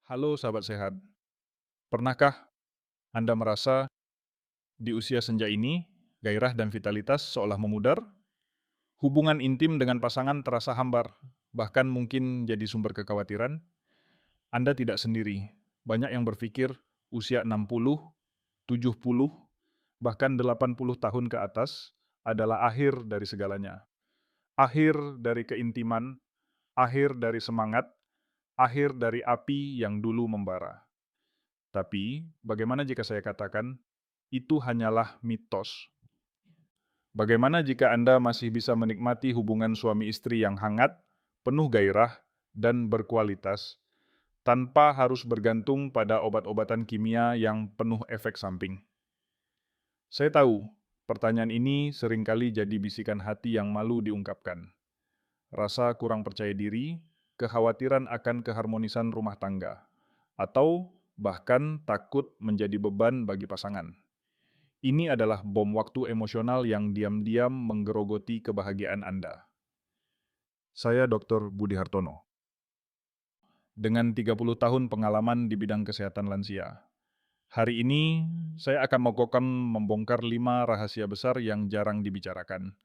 Halo sahabat sehat, pernahkah Anda merasa di usia senja ini gairah dan vitalitas seolah memudar? Hubungan intim dengan pasangan terasa hambar, bahkan mungkin jadi sumber kekhawatiran? Anda tidak sendiri. Banyak yang berpikir usia 60, 70, bahkan 80 tahun ke atas adalah akhir dari segalanya. Akhir dari keintiman, akhir dari semangat, akhir dari api yang dulu membara. Tapi, bagaimana jika saya katakan itu hanyalah mitos? Bagaimana jika Anda masih bisa menikmati hubungan suami istri yang hangat, penuh gairah, dan berkualitas, tanpa harus bergantung pada obat-obatan kimia yang penuh efek samping? Saya tahu, pertanyaan ini seringkali jadi bisikan hati yang malu diungkapkan. Rasa kurang percaya diri, kekhawatiran akan keharmonisan rumah tangga, atau bahkan takut menjadi beban bagi pasangan. Ini adalah bom waktu emosional yang diam-diam menggerogoti kebahagiaan Anda. Saya Dr. Budi Hartono, dengan 30 tahun pengalaman di bidang kesehatan lansia. Hari ini, saya akan membongkar 5 rahasia besar yang jarang dibicarakan.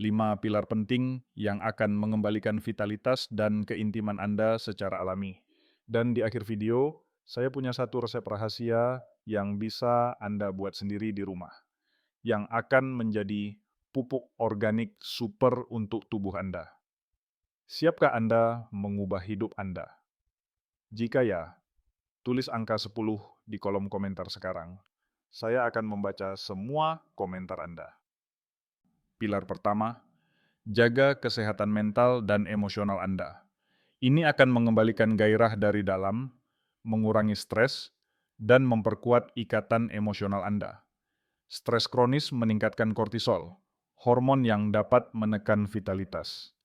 5 pilar penting yang akan mengembalikan vitalitas dan keintiman Anda secara alami. Dan di akhir video, saya punya satu resep rahasia yang bisa Anda buat sendiri di rumah, yang akan menjadi pupuk organik super untuk tubuh Anda. Siapkah Anda mengubah hidup Anda? Jika ya, tulis angka 10 di kolom komentar sekarang. Saya akan membaca semua komentar Anda. Pilar pertama, jaga kesehatan mental dan emosional Anda. Ini akan mengembalikan gairah dari dalam, mengurangi stres, dan memperkuat ikatan emosional Anda. Stres kronis meningkatkan kortisol, hormon yang dapat menekan vitalitas.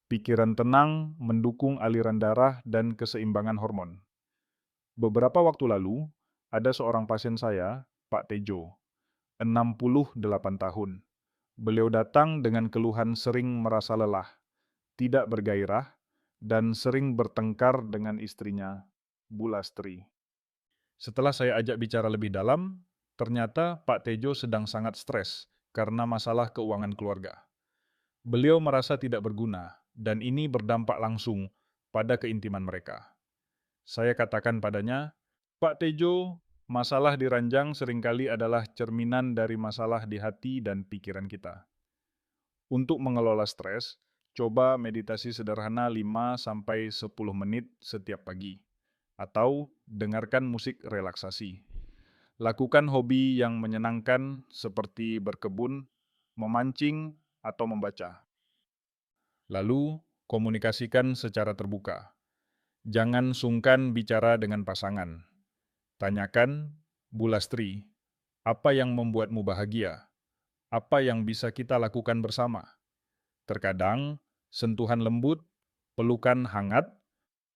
Pikiran tenang mendukung aliran darah dan keseimbangan hormon. Beberapa waktu lalu, ada seorang pasien saya, Pak Tejo, 68 tahun. Beliau datang dengan keluhan sering merasa lelah, tidak bergairah, dan sering bertengkar dengan istrinya, Bu Lastri. Setelah saya ajak bicara lebih dalam, ternyata Pak Tejo sedang sangat stres karena masalah keuangan keluarga. Beliau merasa tidak berguna, dan ini berdampak langsung pada keintiman mereka. Saya katakan padanya, Pak Tejo, masalah di ranjang seringkali adalah cerminan dari masalah di hati dan pikiran kita. Untuk mengelola stres, coba meditasi sederhana 5-10 menit setiap pagi, atau dengarkan musik relaksasi. Lakukan hobi yang menyenangkan seperti berkebun, memancing, atau membaca. Lalu, komunikasikan secara terbuka. Jangan sungkan bicara dengan pasangan. Tanyakan, Bu Lastri, apa yang membuatmu bahagia? Apa yang bisa kita lakukan bersama? Terkadang, sentuhan lembut, pelukan hangat,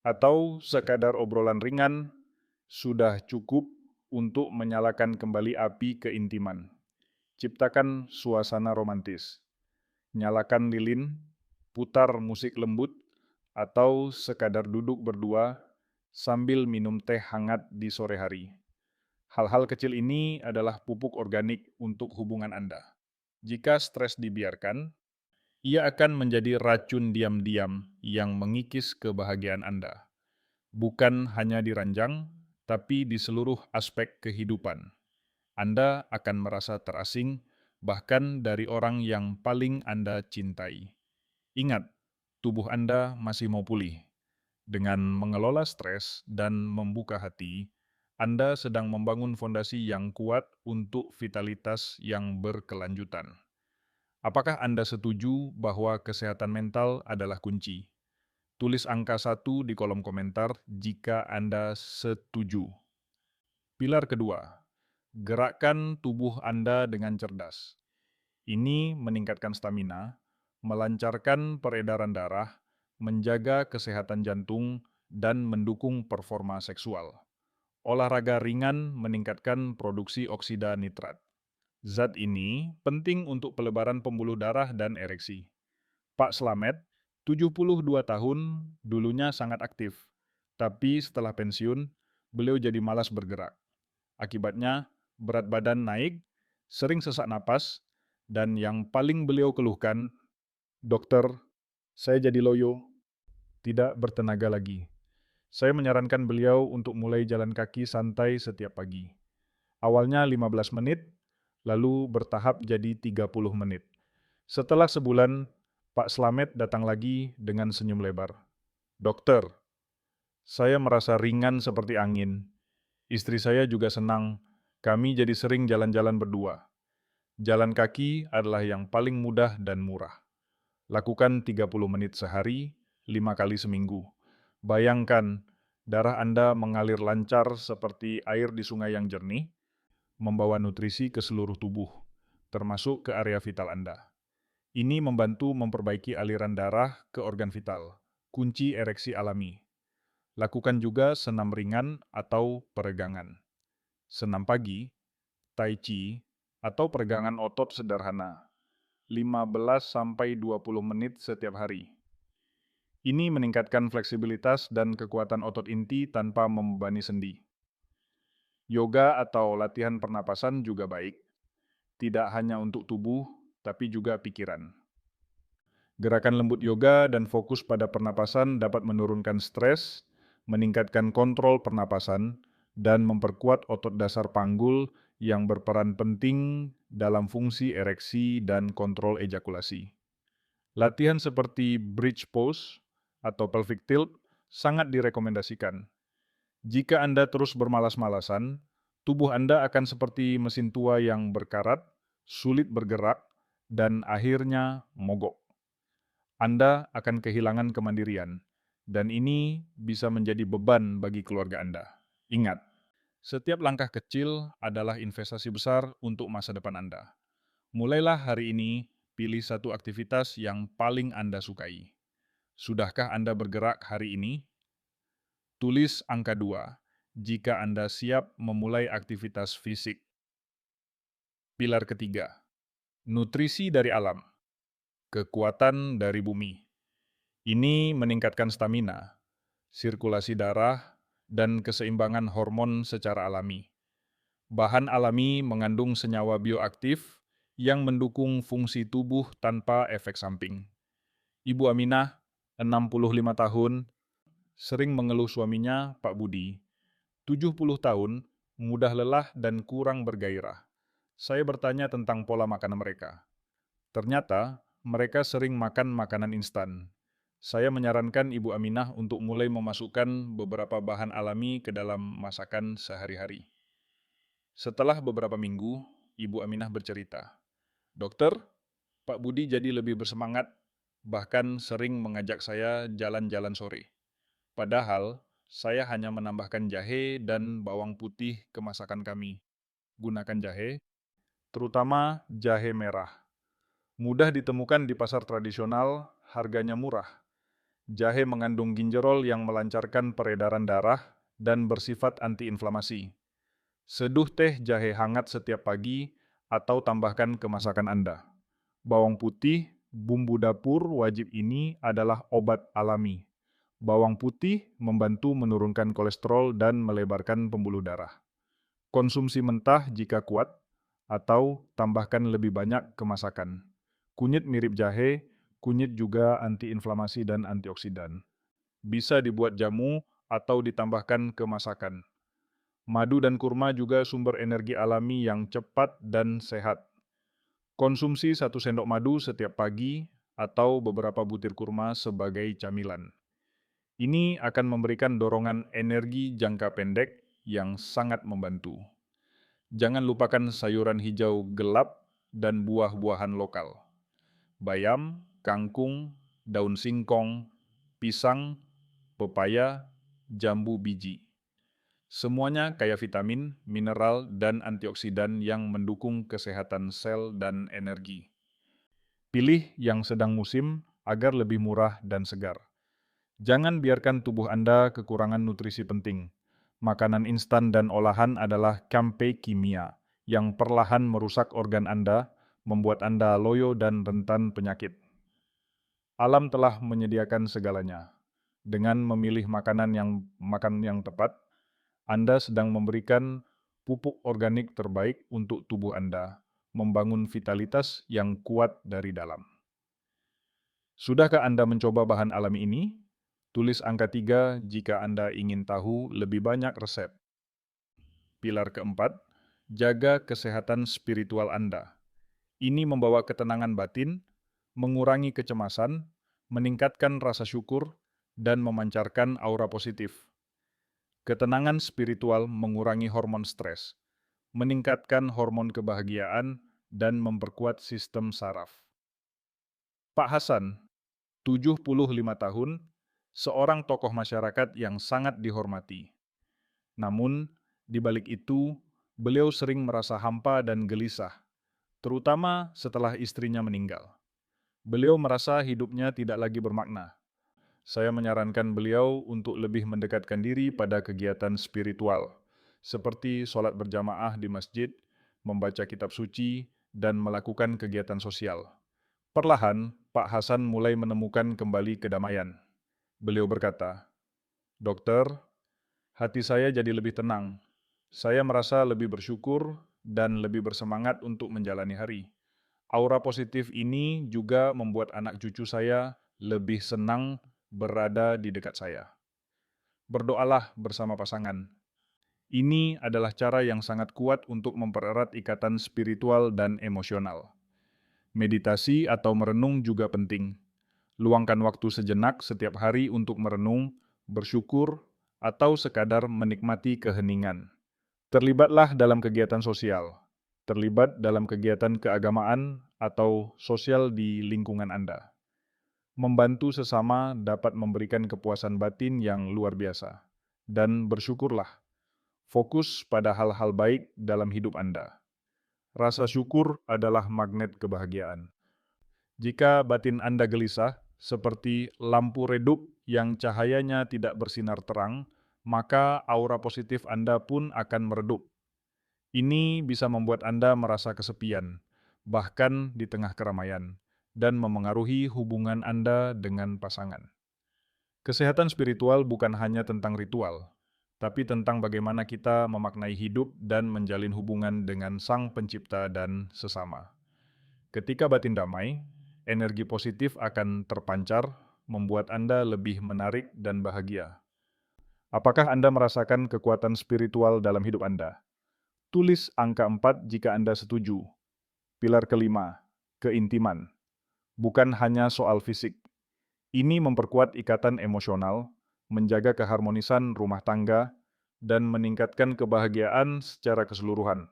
atau sekadar obrolan ringan sudah cukup untuk menyalakan kembali api keintiman. Ciptakan suasana romantis. Nyalakan lilin, putar musik lembut, atau sekadar duduk berdua sambil minum teh hangat di sore hari. Hal-hal kecil ini adalah pupuk organik untuk hubungan Anda. Jika stres dibiarkan, ia akan menjadi racun diam-diam yang mengikis kebahagiaan Anda. Bukan hanya di ranjang, tapi di seluruh aspek kehidupan. Anda akan merasa terasing, bahkan dari orang yang paling Anda cintai. Ingat, tubuh Anda masih mau pulih. Dengan mengelola stres dan membuka hati, Anda sedang membangun fondasi yang kuat untuk vitalitas yang berkelanjutan. Apakah Anda setuju bahwa kesehatan mental adalah kunci? Tulis angka 1 di kolom komentar jika Anda setuju. Pilar kedua, gerakkan tubuh Anda dengan cerdas. Ini meningkatkan stamina, melancarkan peredaran darah, menjaga kesehatan jantung, dan mendukung performa seksual. Olahraga ringan meningkatkan produksi oksida nitrat. Zat ini penting untuk pelebaran pembuluh darah dan ereksi. Pak Slamet, 72 tahun, dulunya sangat aktif, Tapi setelah pensiun, beliau jadi malas bergerak. Akibatnya, berat badan naik, sering sesak napas, dan yang paling beliau keluhkan, "Dokter, saya jadi loyo, tidak bertenaga lagi." Saya menyarankan beliau untuk mulai jalan kaki santai setiap pagi. Awalnya 15 menit, lalu bertahap jadi 30 menit. Setelah sebulan, Pak Slamet datang lagi dengan senyum lebar. "Dokter, saya merasa ringan seperti angin. Istri saya juga senang. Kami jadi sering jalan-jalan berdua. Jalan kaki adalah yang paling mudah dan murah. Lakukan 30 menit sehari, 5 kali seminggu. Bayangkan, darah Anda mengalir lancar seperti air di sungai yang jernih, membawa nutrisi ke seluruh tubuh, termasuk ke area vital Anda. Ini membantu memperbaiki aliran darah ke organ vital, kunci ereksi alami. Lakukan juga senam ringan atau peregangan. Senam pagi, tai chi, atau peregangan otot sederhana, 15-20 menit setiap hari. Ini meningkatkan fleksibilitas dan kekuatan otot inti tanpa membebani sendi. Yoga atau latihan pernapasan juga baik, tidak hanya untuk tubuh, tapi juga pikiran. Gerakan lembut yoga dan fokus pada pernapasan dapat menurunkan stres, meningkatkan kontrol pernapasan, dan memperkuat otot dasar panggul yang berperan penting dalam fungsi ereksi dan kontrol ejakulasi. Latihan seperti bridge pose atau pelvic tilt sangat direkomendasikan. Jika Anda terus bermalas-malasan, tubuh Anda akan seperti mesin tua yang berkarat, sulit bergerak, dan akhirnya mogok. Anda akan kehilangan kemandirian, dan ini bisa menjadi beban bagi keluarga Anda. Ingat, setiap langkah kecil adalah investasi besar untuk masa depan Anda. Mulailah hari ini, pilih satu aktivitas yang paling Anda sukai. Sudahkah Anda bergerak hari ini? Tulis angka 2 jika Anda siap memulai aktivitas fisik. Pilar ketiga, nutrisi dari alam, kekuatan dari bumi. Ini meningkatkan stamina, sirkulasi darah, dan keseimbangan hormon secara alami. Bahan alami mengandung senyawa bioaktif yang mendukung fungsi tubuh tanpa efek samping. Ibu Aminah, 65 tahun, sering mengeluh suaminya, Pak Budi, 70 tahun, mudah lelah dan kurang bergairah. Saya bertanya tentang pola makan mereka. Ternyata, mereka sering makan makanan instan. Saya menyarankan Ibu Aminah untuk mulai memasukkan beberapa bahan alami ke dalam masakan sehari-hari. Setelah beberapa minggu, Ibu Aminah bercerita, "Dokter, Pak Budi jadi lebih bersemangat, bahkan sering mengajak saya jalan-jalan sore. Padahal, saya hanya menambahkan jahe dan bawang putih ke masakan kami. Gunakan jahe, terutama jahe merah. Mudah ditemukan di pasar tradisional, harganya murah. Jahe mengandung ginjerol yang melancarkan peredaran darah dan bersifat antiinflamasi. Seduh teh jahe hangat setiap pagi atau tambahkan ke masakan Anda. Bawang putih, bumbu dapur wajib ini adalah obat alami. Bawang putih membantu menurunkan kolesterol dan melebarkan pembuluh darah. Konsumsi mentah jika kuat, atau tambahkan lebih banyak ke masakan. Kunyit mirip jahe, kunyit juga antiinflamasi dan antioksidan. Bisa dibuat jamu atau ditambahkan ke masakan. Madu dan kurma juga sumber energi alami yang cepat dan sehat. Konsumsi 1 sendok madu setiap pagi atau beberapa butir kurma sebagai camilan. Ini akan memberikan dorongan energi jangka pendek yang sangat membantu. Jangan lupakan sayuran hijau gelap dan buah-buahan lokal. Bayam, kangkung, daun singkong, pisang, pepaya, jambu biji. Semuanya kaya vitamin, mineral, dan antioksidan yang mendukung kesehatan sel dan energi. Pilih yang sedang musim agar lebih murah dan segar. Jangan biarkan tubuh Anda kekurangan nutrisi penting. Makanan instan dan olahan adalah kampe kimia yang perlahan merusak organ Anda, membuat Anda loyo dan rentan penyakit. Alam telah menyediakan segalanya. Dengan memilih makan yang tepat, Anda sedang memberikan pupuk organik terbaik untuk tubuh Anda, membangun vitalitas yang kuat dari dalam. Sudahkah Anda mencoba bahan alami ini? Tulis angka 3 jika Anda ingin tahu lebih banyak resep. Pilar keempat, jaga kesehatan spiritual Anda. Ini membawa ketenangan batin, mengurangi kecemasan, meningkatkan rasa syukur, dan memancarkan aura positif. Ketenangan spiritual mengurangi hormon stres, meningkatkan hormon kebahagiaan, dan memperkuat sistem saraf. Pak Hasan, 75 tahun, seorang tokoh masyarakat yang sangat dihormati. Namun, di balik itu, beliau sering merasa hampa dan gelisah, terutama setelah istrinya meninggal. Beliau merasa hidupnya tidak lagi bermakna. Saya menyarankan beliau untuk lebih mendekatkan diri pada kegiatan spiritual, seperti sholat berjamaah di masjid, membaca kitab suci, dan melakukan kegiatan sosial. Perlahan, Pak Hasan mulai menemukan kembali kedamaian. Beliau berkata, "Dokter, hati saya jadi lebih tenang. Saya merasa lebih bersyukur dan lebih bersemangat untuk menjalani hari. Aura positif ini juga membuat anak cucu saya lebih senang berada di dekat saya. Berdoalah bersama pasangan. Ini adalah cara yang sangat kuat untuk mempererat ikatan spiritual dan emosional. Meditasi atau merenung juga penting. Luangkan waktu sejenak setiap hari untuk merenung, bersyukur, atau sekadar menikmati keheningan. Terlibatlah dalam kegiatan sosial. Terlibat dalam kegiatan keagamaan atau sosial di lingkungan Anda. Membantu sesama dapat memberikan kepuasan batin yang luar biasa. Dan bersyukurlah. Fokus pada hal-hal baik dalam hidup Anda. Rasa syukur adalah magnet kebahagiaan. Jika batin Anda gelisah, seperti lampu redup yang cahayanya tidak bersinar terang, maka aura positif Anda pun akan meredup. Ini bisa membuat Anda merasa kesepian, bahkan di tengah keramaian, dan memengaruhi hubungan Anda dengan pasangan. Kesehatan spiritual bukan hanya tentang ritual, tapi tentang bagaimana kita memaknai hidup dan menjalin hubungan dengan Sang Pencipta dan sesama. Ketika batin damai, energi positif akan terpancar, membuat Anda lebih menarik dan bahagia. Apakah Anda merasakan kekuatan spiritual dalam hidup Anda? Tulis angka 4 jika Anda setuju. Pilar kelima, keintiman. Bukan hanya soal fisik. Ini memperkuat ikatan emosional, menjaga keharmonisan rumah tangga, dan meningkatkan kebahagiaan secara keseluruhan.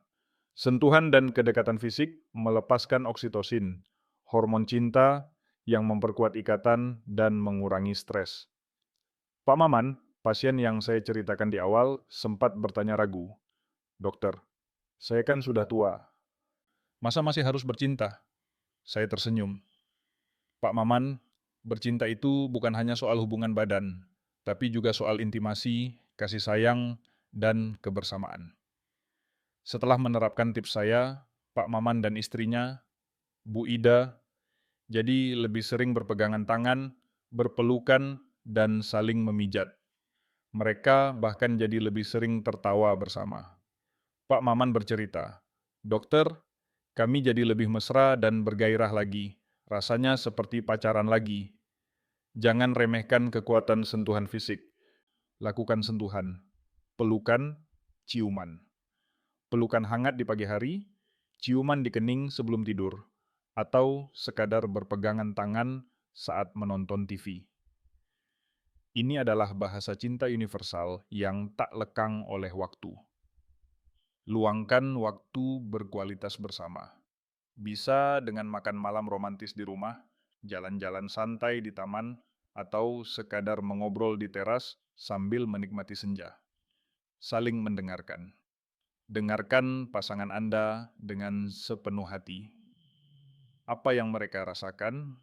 Sentuhan dan kedekatan fisik melepaskan oksitosin, hormon cinta yang memperkuat ikatan dan mengurangi stres. Pak Maman, pasien yang saya ceritakan di awal, sempat bertanya ragu, "Dokter, saya kan sudah tua. Masa masih harus bercinta?" Saya tersenyum. "Pak Maman, bercinta itu bukan hanya soal hubungan badan, tapi juga soal intimasi, kasih sayang, dan kebersamaan." Setelah menerapkan tips saya, Pak Maman dan istrinya, Bu Ida, jadi lebih sering berpegangan tangan, berpelukan, dan saling memijat. Mereka bahkan jadi lebih sering tertawa bersama. Pak Maman bercerita, "Dokter, kami jadi lebih mesra dan bergairah lagi. Rasanya seperti pacaran lagi. Jangan remehkan kekuatan sentuhan fisik. Lakukan sentuhan, pelukan, ciuman. Pelukan hangat di pagi hari, ciuman di kening sebelum tidur, atau sekadar berpegangan tangan saat menonton TV. Ini adalah bahasa cinta universal yang tak lekang oleh waktu. Luangkan waktu berkualitas bersama. Bisa dengan makan malam romantis di rumah, jalan-jalan santai di taman, atau sekadar mengobrol di teras sambil menikmati senja. Saling mendengarkan. Dengarkan pasangan Anda dengan sepenuh hati. Apa yang mereka rasakan,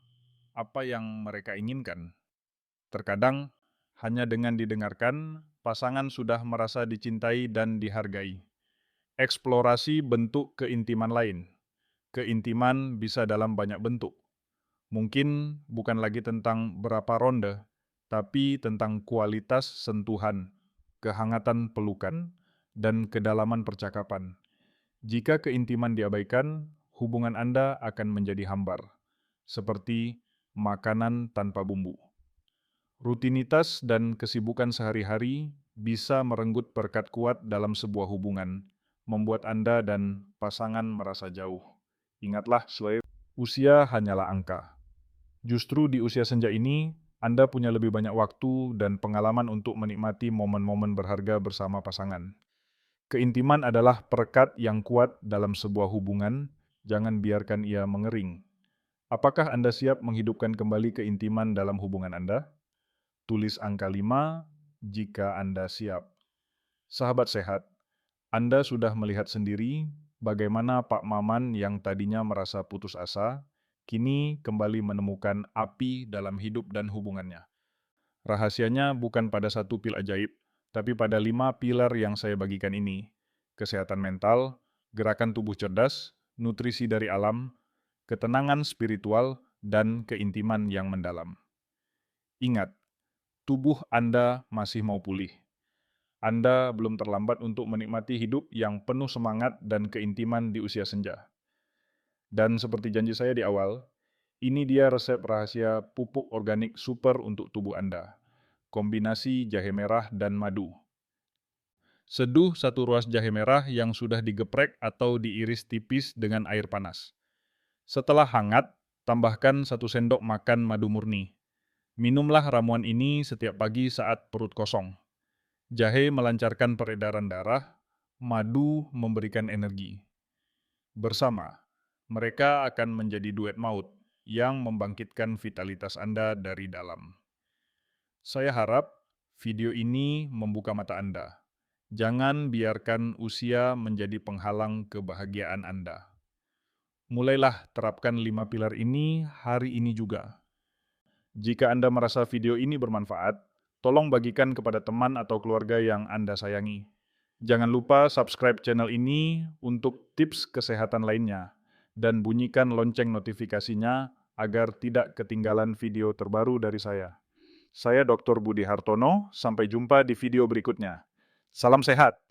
apa yang mereka inginkan. Terkadang, hanya dengan didengarkan, pasangan sudah merasa dicintai dan dihargai. Eksplorasi bentuk keintiman lain. Keintiman bisa dalam banyak bentuk. Mungkin bukan lagi tentang berapa ronde, tapi tentang kualitas sentuhan, kehangatan pelukan, dan kedalaman percakapan. Jika keintiman diabaikan, hubungan Anda akan menjadi hambar, seperti makanan tanpa bumbu. Rutinitas dan kesibukan sehari-hari bisa merenggut perekat kuat dalam sebuah hubungan, membuat Anda dan pasangan merasa jauh. Ingatlah, usia hanyalah angka. Justru di usia senja ini, Anda punya lebih banyak waktu dan pengalaman untuk menikmati momen-momen berharga bersama pasangan. Keintiman adalah perekat yang kuat dalam sebuah hubungan, jangan biarkan ia mengering. Apakah Anda siap menghidupkan kembali keintiman dalam hubungan Anda? Tulis angka 5 jika Anda siap. Sahabat sehat, Anda sudah melihat sendiri bagaimana Pak Maman yang tadinya merasa putus asa, kini kembali menemukan api dalam hidup dan hubungannya. Rahasianya bukan pada satu pil ajaib, tapi pada 5 pilar yang saya bagikan ini. Kesehatan mental, gerakan tubuh cerdas, nutrisi dari alam, ketenangan spiritual, dan keintiman yang mendalam. Ingat, tubuh Anda masih mau pulih. Anda belum terlambat untuk menikmati hidup yang penuh semangat dan keintiman di usia senja. Dan seperti janji saya di awal, ini dia resep rahasia pupuk organik super untuk tubuh Anda. Kombinasi jahe merah dan madu. Seduh 1 ruas jahe merah yang sudah digeprek atau diiris tipis dengan air panas. Setelah hangat, tambahkan 1 sendok makan madu murni. Minumlah ramuan ini setiap pagi saat perut kosong. Jahe melancarkan peredaran darah, madu memberikan energi. Bersama, mereka akan menjadi duet maut yang membangkitkan vitalitas Anda dari dalam. Saya harap video ini membuka mata Anda. Jangan biarkan usia menjadi penghalang kebahagiaan Anda. Mulailah terapkan 5 pilar ini hari ini juga. Jika Anda merasa video ini bermanfaat, tolong bagikan kepada teman atau keluarga yang Anda sayangi. Jangan lupa subscribe channel ini untuk tips kesehatan lainnya, dan bunyikan lonceng notifikasinya agar tidak ketinggalan video terbaru dari saya. Saya Dr. Budi Hartono, sampai jumpa di video berikutnya. Salam sehat!